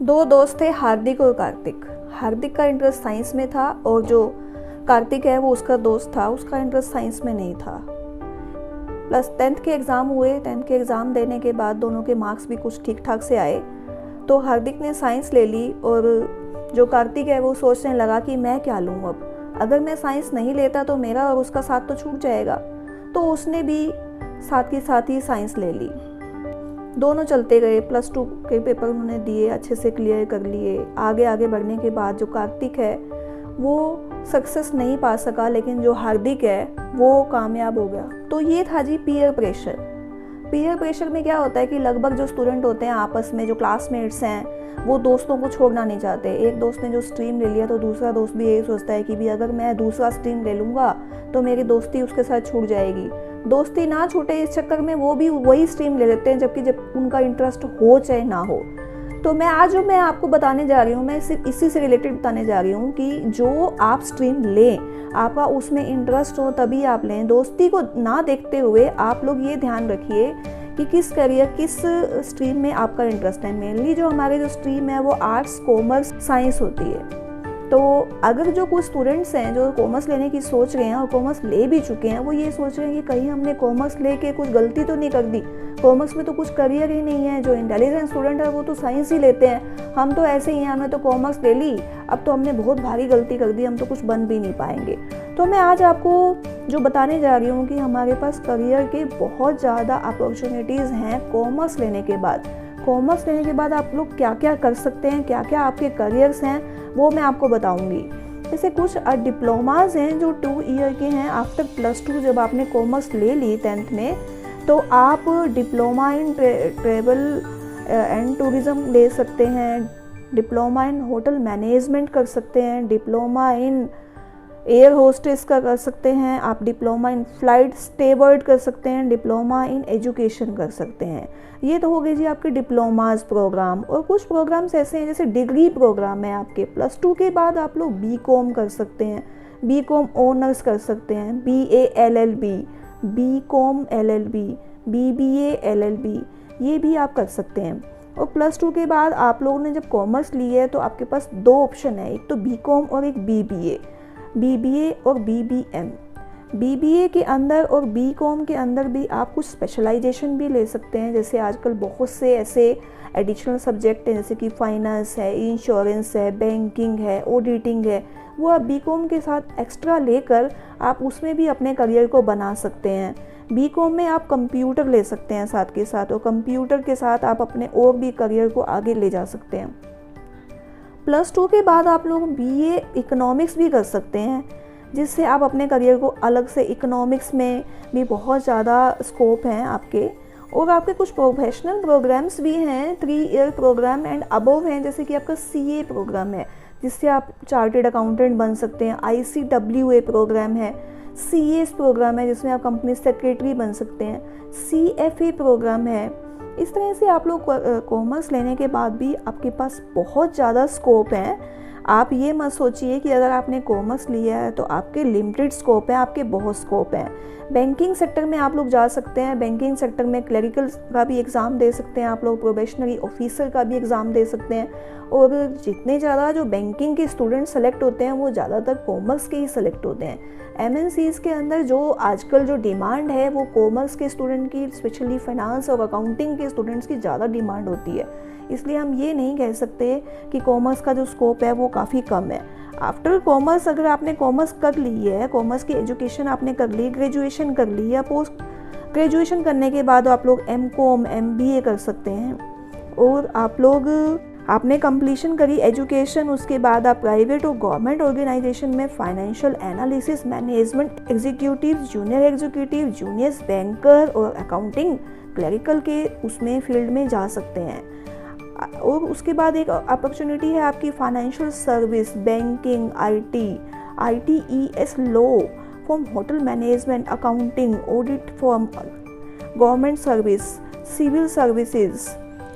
दो दोस्त थे, हार्दिक और कार्तिक। हार्दिक का इंटरेस्ट साइंस में था और जो कार्तिक है वो उसका दोस्त था, उसका इंटरेस्ट साइंस में नहीं था। प्लस 10th के एग्ज़ाम हुए। 10th के एग्ज़ाम देने के बाद दोनों के मार्क्स भी कुछ ठीक ठाक से आए, तो हार्दिक ने साइंस ले ली और जो कार्तिक है वो सोचने लगा कि मैं क्या लूँ अब, अगर मैं साइंस नहीं लेता तो मेरा और उसका साथ तो छूट जाएगा। तो उसने भी साथ के साथ ही साइंस ले ली। दोनों चलते गए, +2 के पेपर उन्होंने दिए, अच्छे से क्लियर कर लिए। आगे आगे बढ़ने के बाद जो कार्तिक है वो सक्सेस नहीं पा सका, लेकिन जो हार्दिक है वो कामयाब हो गया। तो ये था जी पीयर प्रेशर। पीयर प्रेशर में क्या होता है कि लगभग जो स्टूडेंट होते हैं आपस में, जो क्लासमेट्स हैं, वो दोस्तों को छोड़ना नहीं चाहते। एक दोस्त ने जो स्ट्रीम ले लिया तो दूसरा दोस्त भी यही सोचता है कि भी अगर मैं दूसरा स्ट्रीम ले लूँगा तो मेरी दोस्ती उसके साथ छूट जाएगी। दोस्ती ना छूटे इस चक्कर में वो भी वही स्ट्रीम ले लेते हैं, जबकि जब उनका इंटरेस्ट हो चाहे ना हो। तो मैं आपको बताने जा रही हूँ, मैं सिर्फ इसी से रिलेटेड बताने जा रही हूँ कि जो आप स्ट्रीम लें, आपका उसमें इंटरेस्ट हो तभी आप लें। दोस्ती को ना देखते हुए आप लोग ये ध्यान रखिए कि किस स्ट्रीम में आपका इंटरेस्ट है। मेनली जो हमारे जो स्ट्रीम है वो आर्ट्स, कॉमर्स, साइंस होती है। तो अगर जो कुछ स्टूडेंट्स हैं जो कॉमर्स लेने की सोच रहे हैं और कॉमर्स ले भी चुके हैं, वो ये सोच रहे हैं कि कहीं हमने कॉमर्स लेके कुछ गलती तो नहीं कर दी, कॉमर्स में तो कुछ करियर ही नहीं है। जो इंटेलिजेंट स्टूडेंट है वो तो साइंस ही लेते हैं, हम तो ऐसे ही हैं, हमने तो कॉमर्स ले ली, अब तो हमने बहुत भारी गलती कर दी, हम तो कुछ बन भी नहीं पाएंगे। तो मैं आज आपको जो बताने जा रही हूँ कि हमारे पास करियर के बहुत ज़्यादा अपॉर्चुनिटीज़ हैं कॉमर्स लेने के बाद। कॉमर्स लेने के बाद आप लोग क्या क्या कर सकते हैं, क्या क्या आपके करियर्स हैं, वो मैं आपको बताऊंगी। जैसे कुछ डिप्लोमाज हैं जो 2 ईयर के हैं। आफ्टर +2 जब आपने कॉमर्स ले ली 10th में, तो आप diploma in travel and tourism ले सकते हैं, डिप्लोमा इन होटल मैनेजमेंट कर सकते हैं, डिप्लोमा इन एयर होस्टेस का कर सकते हैं, आप डिप्लोमा इन फ्लाइट स्टेवर्ड कर सकते हैं, डिप्लोमा इन एजुकेशन कर सकते हैं। ये तो हो गए जी आपके डिप्लोमाज प्रोग्राम। और कुछ प्रोग्राम्स ऐसे हैं जैसे डिग्री प्रोग्राम है आपके। +2 के बाद आप लोग BCom कर सकते हैं, BCom ऑनर्स कर सकते हैं, BA LLB, BCom LLB, BBA LLB, ये भी आप कर सकते हैं। और +2 के बाद आप लोगों ने जब कॉमर्स ली है तो आपके पास 2 ऑप्शन है, एक तो BCom और एक BBA और BBM। BBA के अंदर और BCom के अंदर भी आप कुछ स्पेशलाइजेशन भी ले सकते हैं। जैसे आजकल बहुत से ऐसे एडिशनल सब्जेक्ट हैं जैसे कि फाइनेंस है, इंश्योरेंस है, बैंकिंग है, ऑडिटिंग है, वो आप BCom के साथ एक्स्ट्रा लेकर आप उसमें भी अपने करियर को बना सकते हैं। BCom में आप कंप्यूटर ले सकते हैं साथ के साथ, और कंप्यूटर के साथ आप अपने और भी करियर को आगे ले जा सकते हैं। +2 के बाद आप लोग BA इकोनॉमिक्स भी कर सकते हैं, जिससे आप अपने करियर को अलग से, इकोनॉमिक्स में भी बहुत ज़्यादा स्कोप हैं आपके। और आपके कुछ प्रोफेशनल प्रोग्राम्स भी हैं, 3 ईयर प्रोग्राम एंड अबव हैं, जैसे कि आपका CA प्रोग्राम है जिससे आप चार्टेड अकाउंटेंट बन सकते हैं, ICWA प्रोग्राम है, CS प्रोग्राम है जिसमें आप कंपनी सेक्रेटरी बन सकते हैं, CFA प्रोग्राम है। इस तरह से आप लोग कॉमर्स लेने के बाद भी आपके पास बहुत ज़्यादा स्कोप है। आप ये मत सोचिए कि अगर आपने कॉमर्स लिया है तो आपके लिमिटेड स्कोप है, आपके बहुत स्कोप है। बैंकिंग सेक्टर में आप लोग जा सकते हैं, बैंकिंग सेक्टर में क्लरिकल का भी एग्ज़ाम दे सकते हैं आप लोग, प्रोबेशनरी ऑफिसर का भी एग्ज़ाम दे सकते हैं। और जितने ज़्यादा जो बैंकिंग के स्टूडेंट सेलेक्ट होते हैं वो ज़्यादातर कॉमर्स के ही सेलेक्ट होते हैं। MNCs के अंदर जो आजकल जो डिमांड है वो कॉमर्स के स्टूडेंट की, स्पेशली फाइनेंस और अकाउंटिंग के स्टूडेंट्स की ज़्यादा डिमांड होती है। इसलिए हम ये नहीं कह सकते कि कॉमर्स का जो स्कोप है वो काफ़ी कम है। आफ्टर कॉमर्स अगर आपने कॉमर्स कर ली है, कॉमर्स की एजुकेशन आपने कर ली, ग्रेजुएशन कर ली, या पोस्ट ग्रेजुएशन करने के बाद आप लोग MCom MBA कर सकते हैं। और आप लोग आपने कंप्लीशन करी एजुकेशन, उसके बाद आप प्राइवेट और गवर्नमेंट ऑर्गेनाइजेशन में financial analysis, management executive, junior executive, junior banker और अकाउंटिंग क्लरिकल के उसमें फील्ड में जा सकते हैं। और उसके बाद एक अपॉर्चुनिटी है आपकी financial service, banking, ITES law, from hotel management, accounting, audit form, government service, civil services,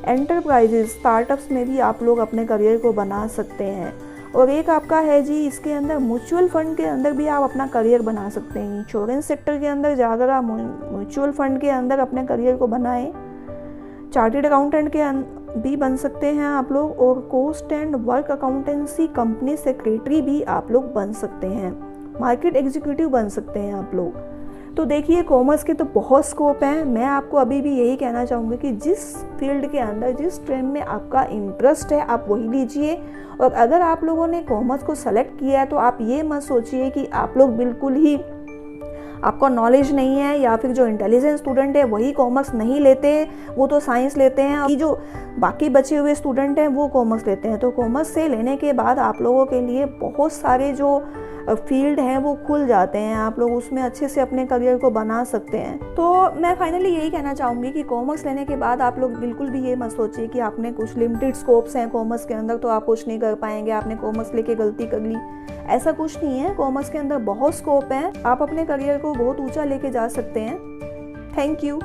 enterprises, startups में भी आप लोग अपने करियर को बना सकते हैं। और एक आपका है जी, इसके अंदर म्यूचुअल फंड के अंदर भी आप अपना करियर बना सकते हैं। इंश्योरेंस सेक्टर के अंदर जाकर आप म्यूचुअल फंड के अंदर अपने करियर को बनाएं। चार्टेड अकाउंटेंट के भी बन सकते हैं आप लोग, और cost and work accountancy company secretary भी आप लोग बन सकते हैं, मार्केट एग्जीक्यूटिव बन सकते हैं आप लोग। तो देखिए कॉमर्स के तो बहुत स्कोप हैं। मैं आपको अभी भी यही कहना चाहूँगी कि जिस फील्ड के अंदर, जिस स्ट्रीम में आपका इंटरेस्ट है, आप वही लीजिए। और अगर आप लोगों ने कॉमर्स को सेलेक्ट किया है तो आप ये मत सोचिए कि आप लोग बिल्कुल ही, आपका नॉलेज नहीं है, या फिर जो इंटेलिजेंट स्टूडेंट है वही कॉमर्स नहीं लेते, वो तो साइंस लेते हैं, और जो बाकी बचे हुए स्टूडेंट हैं वो कॉमर्स लेते हैं। तो कॉमर्स से लेने के बाद आप लोगों के लिए बहुत सारे जो फील्ड हैं वो खुल जाते हैं, आप लोग उसमें अच्छे से अपने करियर को बना सकते हैं। तो मैं फाइनली यही कहना चाहूँगी कि कॉमर्स लेने के बाद आप लोग बिल्कुल भी ये मत सोचिए कि आपने कुछ लिमिटेड स्कोप्स हैं कॉमर्स के अंदर तो आप कुछ नहीं कर पाएंगे, आपने कॉमर्स लेके गलती कर ली। ऐसा कुछ नहीं है, कॉमर्स के अंदर बहुत स्कोप है, आप अपने करियर को बहुत ऊंचा लेके जा सकते हैं। Thank you.